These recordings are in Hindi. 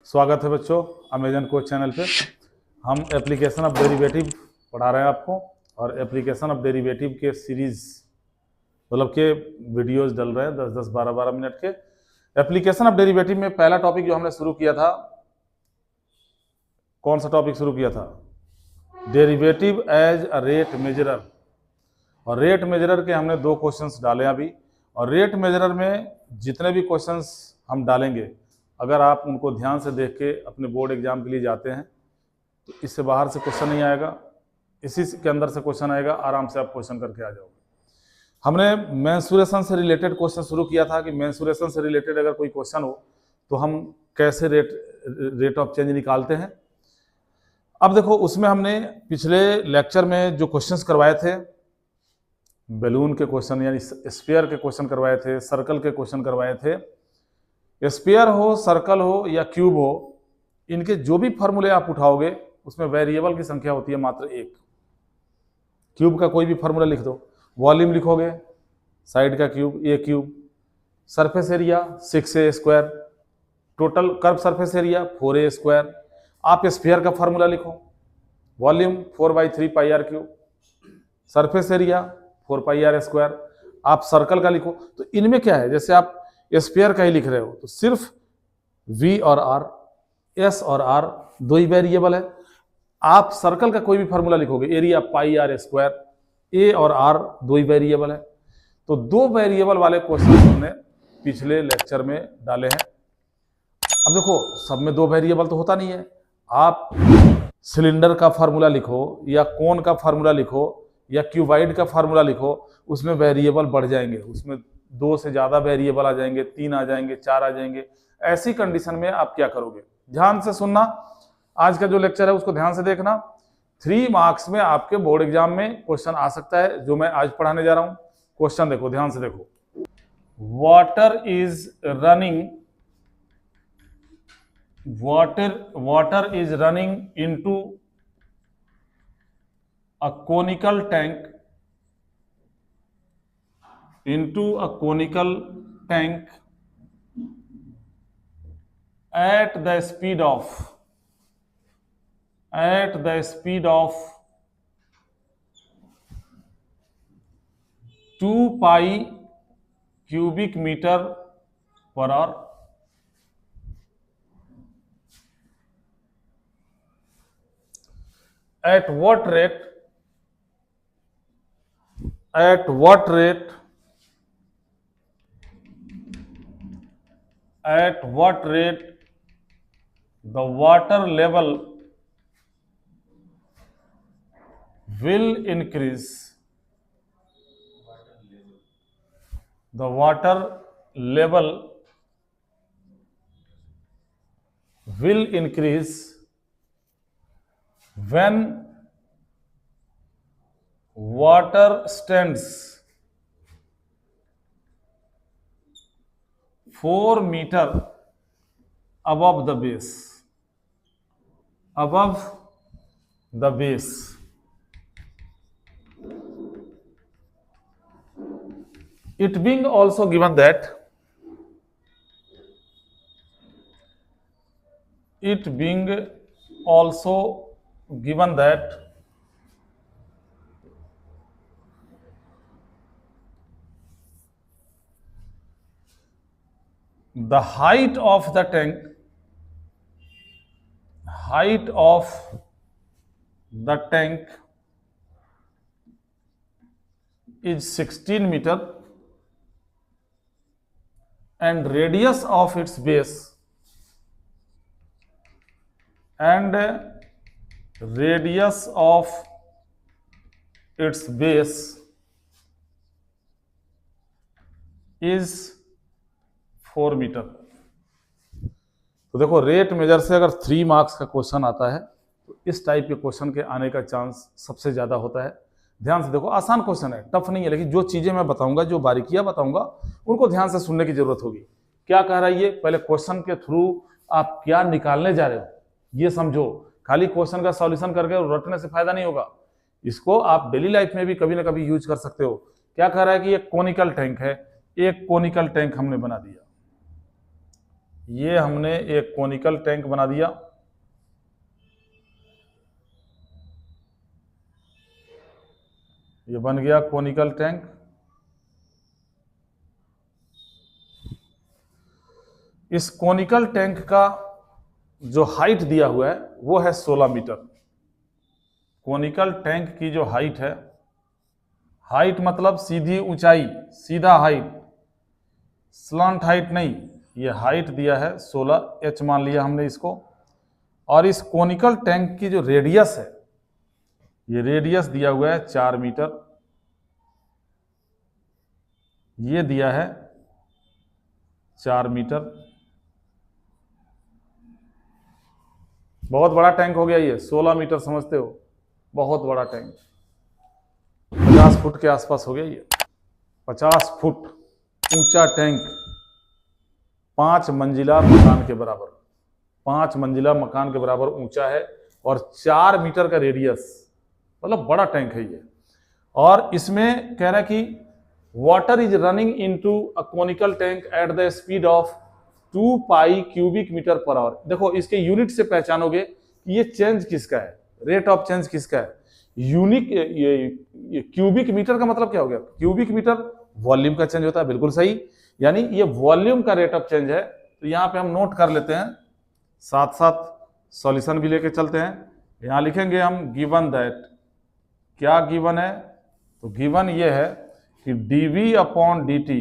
स्वागत है बच्चों अमेजन कोच चैनल पे। हम एप्लीकेशन ऑफ डेरिवेटिव पढ़ा रहे हैं आपको, और एप्लीकेशन ऑफ डेरिवेटिव के सीरीज मतलब के वीडियोस डल रहे हैं 10-10, 12-12 मिनट के। एप्लीकेशन ऑफ डेरिवेटिव में पहला टॉपिक जो हमने शुरू किया था, कौन सा टॉपिक शुरू किया था? Derivative as a rate measurer. और रेट मेजरर के हमने 2 क्वेश्चंस डाले अभी, और रेट मेजरर में जितने भी क्वेश्चंस हम डालेंगे, अगर आप उनको ध्यान से देख के अपने बोर्ड एग्जाम के लिए जाते हैं तो इससे बाहर से क्वेश्चन नहीं आएगा, इसी के अंदर से क्वेश्चन आएगा, आराम से आप क्वेश्चन करके आ जाओगे। हमने मेंसुरेशन से रिलेटेड क्वेश्चन शुरू किया था कि मेंसुरेशन से रिलेटेड अगर कोई क्वेश्चन हो तो हम कैसे रेट ऑफ चेंज निकालते हैं। अब देखो, उसमें हमने पिछले लेक्चर में जो क्वेश्चंस करवाए थे, बैलून के क्वेश्चन यानी स्फीयर के क्वेश्चन करवाए थे, सर्कल के क्वेश्चन करवाए थे। स्फीयर हो, सर्कल हो या क्यूब हो, इनके जो भी फार्मूले आप उठाओगे उसमें वेरिएबल की संख्या होती है मात्र 1। क्यूब का कोई भी फार्मूला लिख दो, वॉल्यूम लिखोगे साइड का cube a cube, surface area 6a square, total curve surface area 4a square. आप स्फीयर का फार्मूला लिखो, volume 4/3 pi r cube, surface area 4 pi are square. आप सर्कल का लिखो, तो इनमें क्या है, जैसे आप स्फीयर का ही लिख रहे हो तो सिर्फ v और r, s और r 2 ही वेरिएबल है। आप सर्कल का कोई भी फार्मूला लिखोगे, area pi are square, a और r 2 ही वेरिएबल है। तो 2 वेरिएबल वाले क्वेश्चन हमने पिछले लेक्चर में डाले हैं। अब देखो, सब में 2 वेरिएबल तो होता नहीं है। आप सिलेंडर का फार्मूला लिखो या कोन का फार्मूला लिखो या क्यूबाइड का फार्मूला लिखो, उसमें वेरिएबल बढ़ जाएंगे, उसमें 2 से ज्यादा वेरिएबल आ जाएंगे, 3 आ जाएंगे, 4 आ जाएंगे। ऐसी कंडीशन में आप क्या करोगे? ध्यान से सुनना, आज का जो लेक्चर है उसको ध्यान से देखना। 3 मार्क्स में आपके बोर्ड एग्जाम में क्वेश्चन आ सकता है जो मैं आज पढ़ाने जा रहा हूं। क्वेश्चन देखो, ध्यान से देखो। Water is running into a conical tank at the speed of 2 pi cubic meter per hour. At what rate the water level will increase? The water level will increase when water stands 4 meter above the base. It being also given that the height of the tank is 16 meter and radius of its base is 4 metre. तो देखो, रेट मेजर से अगर 3 मार्क्स का क्वेश्चन आता है तो इस टाइप के क्वेश्चन के आने का चांस सबसे ज्यादा होता है। ध्यान से देखो, आसान क्वेश्चन है, टफ नहीं है, लेकिन जो चीजें मैं बताऊंगा, जो बारीकियां बताऊंगा, उनको ध्यान से सुनने की जरूरत होगी। क्या कह रहा है ये? पहले क्वेश्चन के थ्रू आप क्या निकालने जा रहे हो ये समझो। खाली क्वेश्चन का सॉल्यूशन करके रटने से फायदा नहीं होगा। इसको आप डेली लाइफ में भी कभी ना कभी यूज कर सकते हो। क्या कह रहा है कि एक कोनिकल टैंक है, एक कोनिकल टैंक हमने बना दिया। ये हमने एक कोनिकल टैंक बना दिया। ये बन गया कोनिकल टैंक। इस कोनिकल टैंक का जो हाइट दिया हुआ है वो है 16 मीटर। कोनिकल टैंक की जो हाइट है, हाइट मतलब सीधी ऊंचाई, सीधा हाइट, स्लंट हाइट नहीं, ये हाइट दिया है 16 एच मान लिया हमने इसको। और इस कोनिकल टैंक की जो रेडियस है, ये रेडियस दिया हुआ है 4 मीटर। ये दिया है 4 मीटर। बहुत बड़ा टैंक हो गया ये, 16 मीटर समझते हो, बहुत बड़ा टैंक। 50 फुट के आसपास हो गया ये, 50 फुट ऊंचा टैंक, 5 मंजिला मकान के बराबर, 5 मंजिला मकान के बराबर ऊंचा है और 4 मीटर का रेडियस, मतलब बड़ा टैंक है ये। और इसमें कह रहा है कि water is running into a conical tank at the speed of 2 pi cubic metre per hour. देखो इसके यूनिट से पहचानोगे कि ये चेंज किसका है, रेट ऑफ चेंज किसका है। यूनिक ये क्यूबिक मीटर का मतलब क्या हो गया, क्यूबिक मीटर वॉल्यूम का चेंज होता है, बिल्कुल सही, यानी ये वॉल्यूम का रेट ऑफ चेंज है। तो यहाँ पे हम नोट कर लेते हैं, साथ साथ सॉल्यूशन भी लेके चलते हैं। यहाँ लिखेंगे हम गिवन दैट, क्या गिवन है, तो गिवन ये है कि dv upon dt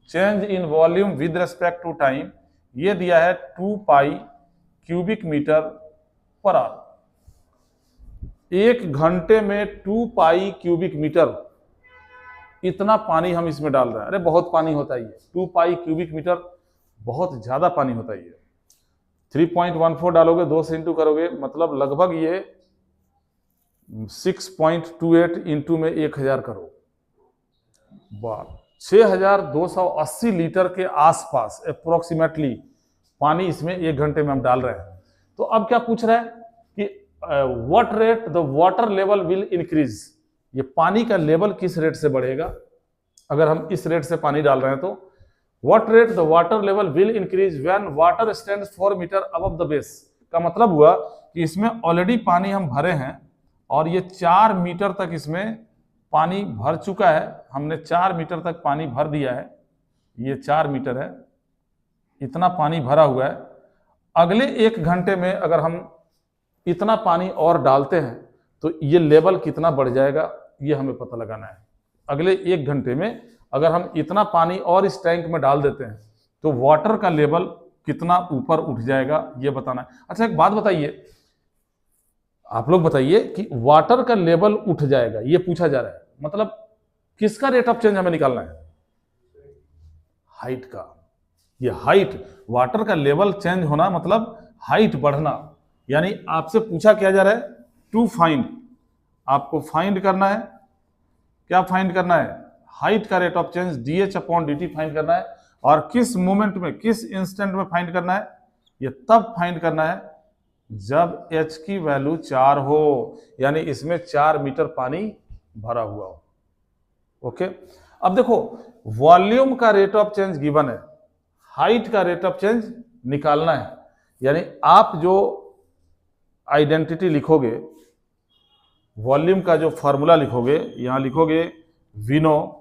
change in volume with respect to time, ये दिया है 2 pi cubic metre per hour. 1 घंटे में 2 पाई क्यूबिक मीटर, इतना पानी हम इसमें डाल रहे हैं। अरे बहुत पानी होता है ये, 2 पाई क्यूबिक मीटर बहुत ज्यादा पानी होता है ये। 3.14 डालोगे, 2 से इंटू करोगे, मतलब लगभग ये 6.28 इंटू में 1000 करो, 6280 लीटर के आसपास अप्रोक्सीमेटली पानी इसमें 1 घंटे में हम डाल रहे हैं। तो अब क्या पूछ रहा है कि what rate the water level will increase, ये पानी का लेवल किस रेट से बढ़ेगा अगर हम इस रेट से पानी डाल रहे हैं। तो what rate the water level will increase when water stands 4 metre above the base, का मतलब हुआ कि इसमें ऑलरेडी पानी हम भरे हैं और ये 4 मीटर तक इसमें पानी भर चुका है। हमने 4 मीटर तक पानी भर दिया है, ये 4 मीटर है, इतना पानी भरा हुआ है। अगले 1 घंटे में अगर हम इतना पानी और डालते हैं तो ये लेवल कितना बढ़ जाएगा, ये हमें पता लगाना है। अगले 1 घंटे में अगर हम इतना पानी और इस टैंक में डाल देते हैं तो वाटर का लेवल कितना ऊपर उठ जाएगा, ये बताना है। अच्छा एक बात बताइए, आप लोग बताइए कि वाटर का लेवल उठ जाएगा, ये पूछा जा रहा है, मतलब किसका रेट ऑफ चेंज हमें निकालना है, हाइट का। ये हाइट, वाटर का लेवल चेंज होना मतलब हाइट बढ़ना, यानी आपसे पूछा क्या जा रहा है, टू फाइंड, आपको फाइंड करना है, क्या फाइंड करना है, हाइट का rate of change dh upon dt find करना है। और किस मोमेंट में, किस इंस्टेंट में फाइंड करना है, ये तब फाइंड करना है जब h की वैल्यू 4 हो, यानी इसमें 4 मीटर पानी भरा हुआ हो। ओके, अब देखो वॉल्यूम का रेट ऑफ चेंज गिवन है, हाइट का रेट ऑफ चेंज निकालना है। यानी आप जो आइडेंटिटी लिखोगे, वॉल्यूम का जो फॉर्मूला लिखोगे, यहां लिखोगे विनो,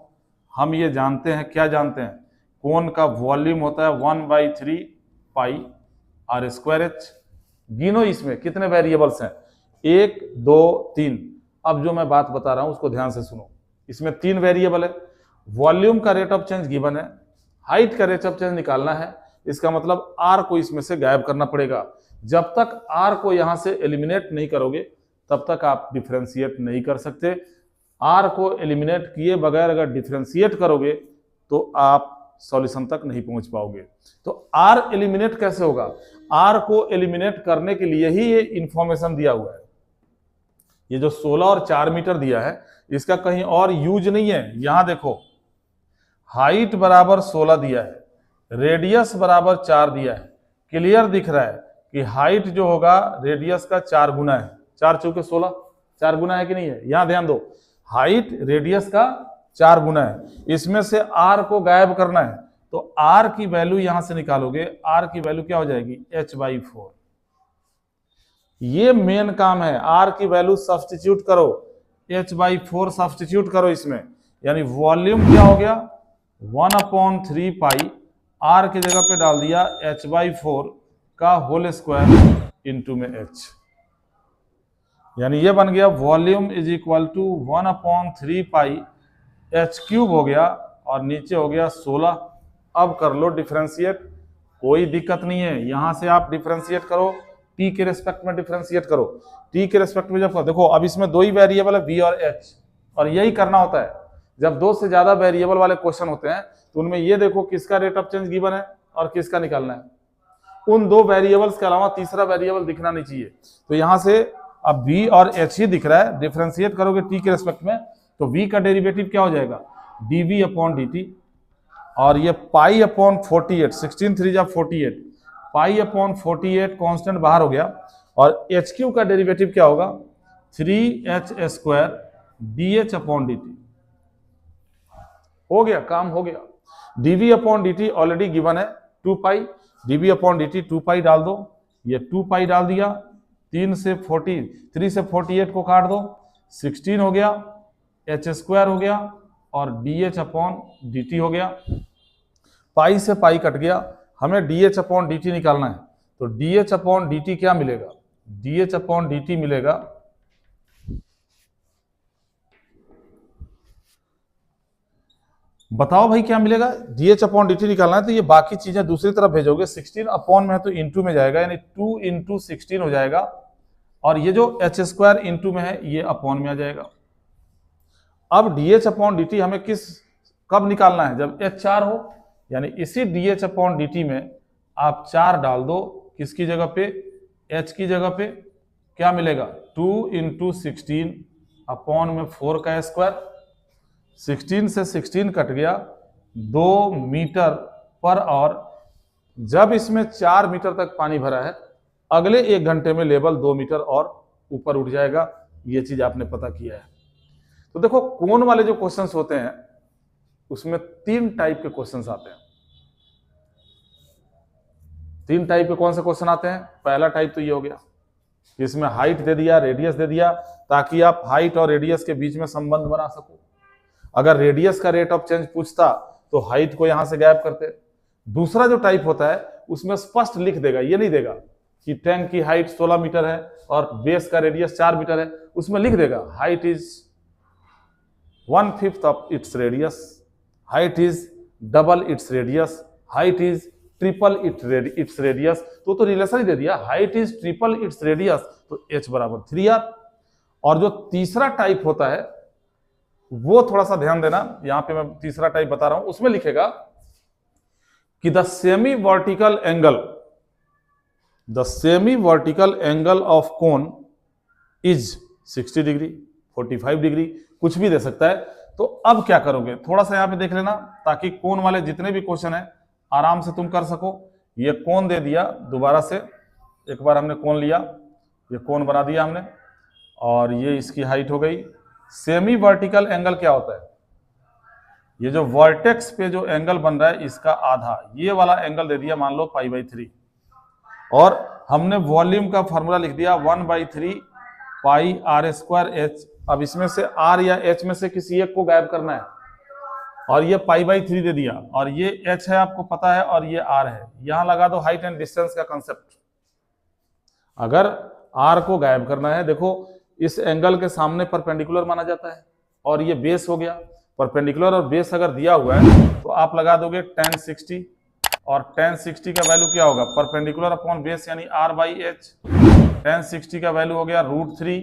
हम ये जानते हैं, क्या जानते हैं, कोन का वॉल्यूम होता है 1/3 पाई आर स्क्वायर एच। गिनो इसमें कितने वेरिएबल्स हैं, 1 2 3। अब जो मैं बात बता रहा हूं उसको ध्यान से सुनो, इसमें 3 वेरिएबल है, वॉल्यूम का रेट ऑफ चेंज गिवन है, हाइट का रेट ऑफ चेंज निकालना है। इसका मतलब आर को इसमें से गायब करना पड़ेगा। जब तक आर को यहां से एलिमिनेट नहीं करोगे तब तक आप डिफरेंशिएट नहीं कर सकते। आर को एलिमिनेट किए बगैर अगर डिफरेंशिएट करोगे तो आप सॉल्यूशन तक नहीं पहुंच पाओगे। तो आर एलिमिनेट कैसे होगा, आर को एलिमिनेट करने के लिए ही ये इंफॉर्मेशन दिया हुआ है। ये जो 16 और 4 मीटर दिया है इसका कहीं और यूज नहीं है। यहां देखो, हाइट बराबर 16 दिया है, रेडियस बराबर 4 दिया है। क्लियर दिख रहा है कि हाइट जो होगा रेडियस का 4 गुना है, 4 चौके 16, 4 गुना है कि नहीं है। यहां ध्यान दो, हाइट रेडियस का 4 गुना है। इसमें से आर को गायब करना है, तो आर की वैल्यू यहां से निकालोगे, आर की वैल्यू क्या हो जाएगी, h/4। ये मेन काम है, आर की वैल्यू सब्स्टिट्यूट करो, h/4 सब्स्टिट्यूट करो इसमें, यानी वॉल्यूम क्या हो गया 1/3 पाई, आर की जगह पे डाल दिया h/4 का होल स्क्वायर इंटू में h, यानी ये बन गया volume is equal to 1/3 pi h³ हो गया और नीचे हो गया 16। अब कर लो डिफरेंशिएट, कोई दिक्कत नहीं है, यहां से आप डिफरेंशिएट करो, t के रेस्पेक्ट में डिफरेंशिएट करो। t के रेस्पेक्ट में जब देखो, अब इसमें दो ही वेरिएबल है v और h, और यही करना होता है जब दो से ज्यादा वेरिएबल वाले क्वेश्चन होते हैं, तो उनमें ये देखो किसका रेट ऑफ चेंज गिवन है और किसका निकालना है। उन दो वेरिएबल्स के अलावा तीसरा वेरिएबल दिखना नहीं चाहिए। तो यहां से अब v और h ही दिख रहा है, डिफरेंशिएट करोगे t के रेस्पेक्ट में, तो v का डेरिवेटिव क्या हो जाएगा dv/dt, और ये π/48, 16 3 जा 48, π/48 कांस्टेंट बाहर हो गया, और h³ का डेरिवेटिव क्या होगा 3h² dh/dt। हो गया, काम हो गया। dv/dt ऑलरेडी गिवन है 2 पाई, dv/dt 2 पाई डाल दो, ये 2 पाई डाल दिया, 3 से 48 को काट दो, 16 हो गया, h² हो गया और dh/dt हो गया। पाई से पाई कट गया, हमें dh/dt निकालना है, तो dh/dt क्या मिलेगा, dh/dt मिलेगा बताओ भाई क्या मिलेगा, dh/dt निकालना है, तो ये बाकी चीजें दूसरी तरफ भेजोगे, 16 अपॉन में है तो इंटू में जाएगा, यानी 2 इंटू 16 हो जाएगा, और ये जो h² इंटू में है ये अपॉन में आ जाएगा। अब dh/dt हमें कब निकालना है, जब h 4 हो, यानी इसी dh/dt में आप 4 डाल दो, किसकी जगह पे, h की जगह पे, क्या मिलेगा 2 इंटू 16 अपॉन में 4 का स्क्वायर, 16 से 16 कट गया, 2 मीटर पर आवर। जब इसमें 4 मीटर तक पानी भरा है, अगले 1 घंटे में लेवल 2 मीटर और ऊपर उठ जाएगा। ये चीज आपने पता किया है। तो देखो कोन वाले जो क्वेश्चंस होते हैं उसमें 3 टाइप के क्वेश्चंस आते हैं। 3 टाइप के कौन से क्वेश्चन आते हैं, पहला टाइप तो ये हो गया, इसमें हाइट दे दिया, रेडियस दे दिया, ताकि आप हाइट और रेडियस के बीच में संबंध बना सको। अगर रेडियस का रेट ऑफ चेंज पूछता तो हाइट को यहां से गायब करते। दूसरा जो टाइप होता है उसमें स्पष्ट लिख देगा, ये नहीं देगा कि टैंक की हाइट 16 मीटर है और बेस का रेडियस 4 मीटर है, उसमें लिख देगा height is 1/5 of its radius, height is double its radius, height is triple its radius. तो रिलेशन ही दे दिया, height is triple its radius, तो h बराबर 3r। और जो तीसरा टाइप होता है वो थोड़ा सा ध्यान देना, यहां पे मैं तीसरा टाइप बता रहा हूं, उसमें लिखेगा कि the semi vertical angle of cone is 60 degree, 45 degree, कुछ भी दे सकता है। तो अब क्या करोगे, थोड़ा सा यहां पे देख लेना, ताकि कोन वाले जितने भी क्वेश्चन है आराम से तुम कर सको। ये कोन दे दिया, दोबारा से एक बार हमने कोन लिया, ये कोन बना दिया हमने, और ये इसकी हाइट हो गई। सेमी वर्टिकल एंगल क्या होता है, ये जो वर्टेक्स पे जो एंगल बन रहा है इसका आधा, ये वाला एंगल दे दिया मान लो π/3, और हमने वॉल्यूम का फॉर्मूला लिख दिया 1/3 पाई r²h। अब इसमें से r या h में से किसी एक को गायब करना है, और ये π/3 दे दिया, और ये h है आपको पता है, और ये r है। यहां लगा दो हाइट एंड डिस्टेंस का कंसेप्ट। अगर r को गायब करना है, देखो इस एंगल के सामने परपेंडिकुलर माना जाता है, और ये बेस हो गया। परपेंडिकुलर और बेस अगर दिया हुआ है तो आप लगा दोगे tan 60, और tan 60 का वैल्यू क्या होगा, परपेंडिकुलर अपॉन बेस यानी r/h। tan 60 का वैल्यू हो गया √3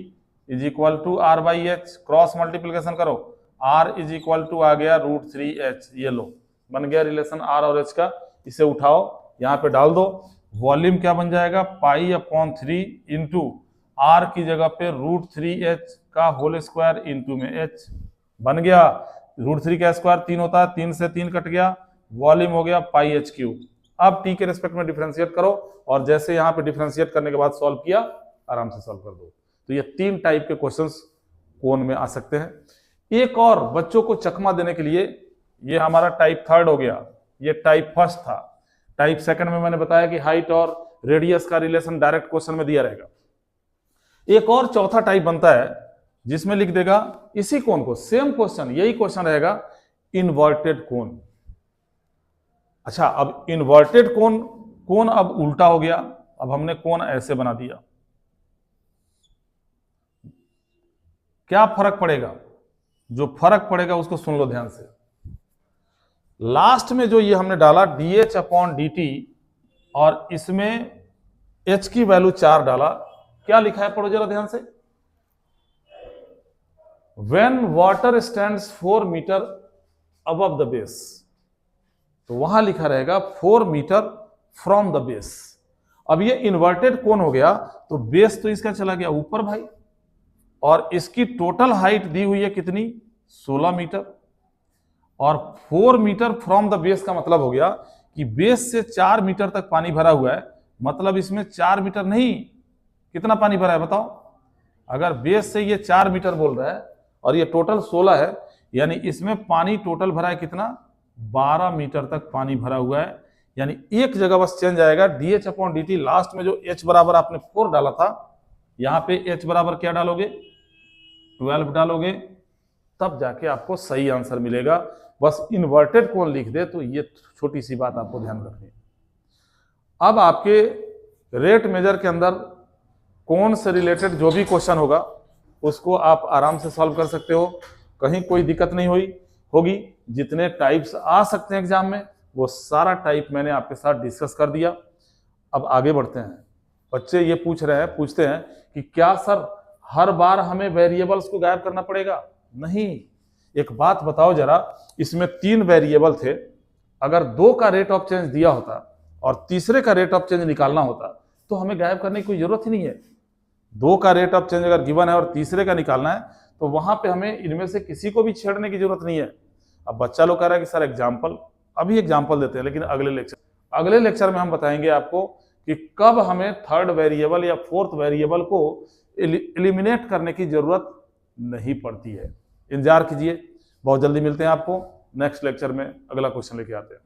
is equal to r/h, cross multiplication करो, r इज इक्वल टू आ गया √3h। ये लो बन गया रिलेशन r और h का। इसे उठाओ यहाँ पे डाल दो, वॉल्यूम क्या बन जाएगा π/3 इंटू r की जगह पे √3h का होल स्क्वायर इंटू में h बन गया। √3 का स्क्वायर 3 होता है, 3 से 3 कट गया, वॉल्यूम हो गया πh³। अब t के रेस्पेक्ट में डिफरेंशिएट करो, और जैसे यहाँ पे डिफरेंशिएट करने के बाद सॉल्व किया, आराम से सॉल्व कर दो। तो ये 3 टाइप के क्वेश्चंस कोन में आ सकते हैं। एक और बच्चों को चकमा देने के लिए, ये हमारा टाइप 3 हो गया, ये टाइप फर्स्ट था। टाइप सेकंड में मैंने बताया कि हाइट और रेडियस का रिलेशन डायरेक्ट क्वेश्चन में दिया रहेगा। एक और चौथा टाइप बनता है जिसमें लिख देगा इसी कोण को, सेम क्वेश्चन, यही क्वेश्चन रहेगा, इन्वर्टेड कोण। अच्छा, अब इन्वर्टेड कोण, कोण अब उल्टा हो गया, अब हमने कोण ऐसे बना दिया, क्या फर्क पड़ेगा? जो फर्क पड़ेगा उसको सुन लो ध्यान से। लास्ट में जो ये हमने डाला dH/dt और इसमें h की वैल्यू 4 डाला, क्या लिखा है पढ़ो जरा ध्यान से। When water stands 4 metre above the base, तो वहां लिखा रहेगा 4 मीटर फ्रॉम द बेस। अब ये इन्वर्टेड कोण हो गया तो बेस तो इसका चला गया ऊपर भाई, और इसकी टोटल हाइट दी हुई है कितनी, 16 मीटर, और 4 मीटर फ्रॉम द बेस का मतलब हो गया कि बेस से 4 मीटर तक पानी भरा हुआ है, मतलब इसमें 4 मीटर नहीं, कितना पानी भरा है बताओ? अगर बेस से ये 4 मीटर बोल रहा है और ये टोटल 16 है, यानी इसमें पानी टोटल भरा है कितना, 12 मीटर तक पानी भरा हुआ है। यानी एक जगह बस चेंज आएगा, dH/dt लास्ट में जो h बराबर आपने 4 डाला था, यहां पे h बराबर क्या डालोगे, 12 डालोगे, तब जाके आपको सही आंसर मिलेगा। बस इन्वर्टेड कोण लिख दे तो ये छोटी सी बात आपको ध्यान रखनी है। अब आपके रेट मेजर के अंदर कोण से रिलेटेड जो भी क्वेश्चन होगा उसको आप आराम से सॉल्व कर सकते हो, कहीं कोई दिक्कत नहीं होगी। जितने टाइप्स आ सकते हैं एग्जाम में वो सारा टाइप मैंने आपके साथ डिस्कस कर दिया। अब आगे बढ़ते हैं। बच्चे ये पूछते हैं कि क्या सर हर बार हमें वेरिएबल्स को गायब करना पड़ेगा? नहीं, एक बात बताओ जरा, इसमें 3 वेरिएबल थे, अगर 2 का रेट ऑफ चेंज दिया होता और तीसरे का रेट ऑफ चेंज निकालना होता तो हमें गायब करने की कोई जरूरत ही नहीं है। 2 का रेट ऑफ चेंज अगर गिवन है और तीसरे का निकालना है तो वहां पे हमें इनमें से किसी को भी छेड़ने की जरूरत नहीं है। अब बच्चा लोग कह रहा है कि सर एग्जाम्पल, अभी एग्जाम्पल देते हैं लेकिन अगले लेक्चर में हम बताएंगे आपको कि कब हमें थर्ड वेरिएबल या फोर्थ वेरिएबल को एलिमिनेट करने की जरूरत नहीं पड़ती है। इंतजार कीजिए, बहुत जल्दी मिलते हैं आपको नेक्स्ट लेक्चर में, अगला क्वेश्चन लेके आते हैं।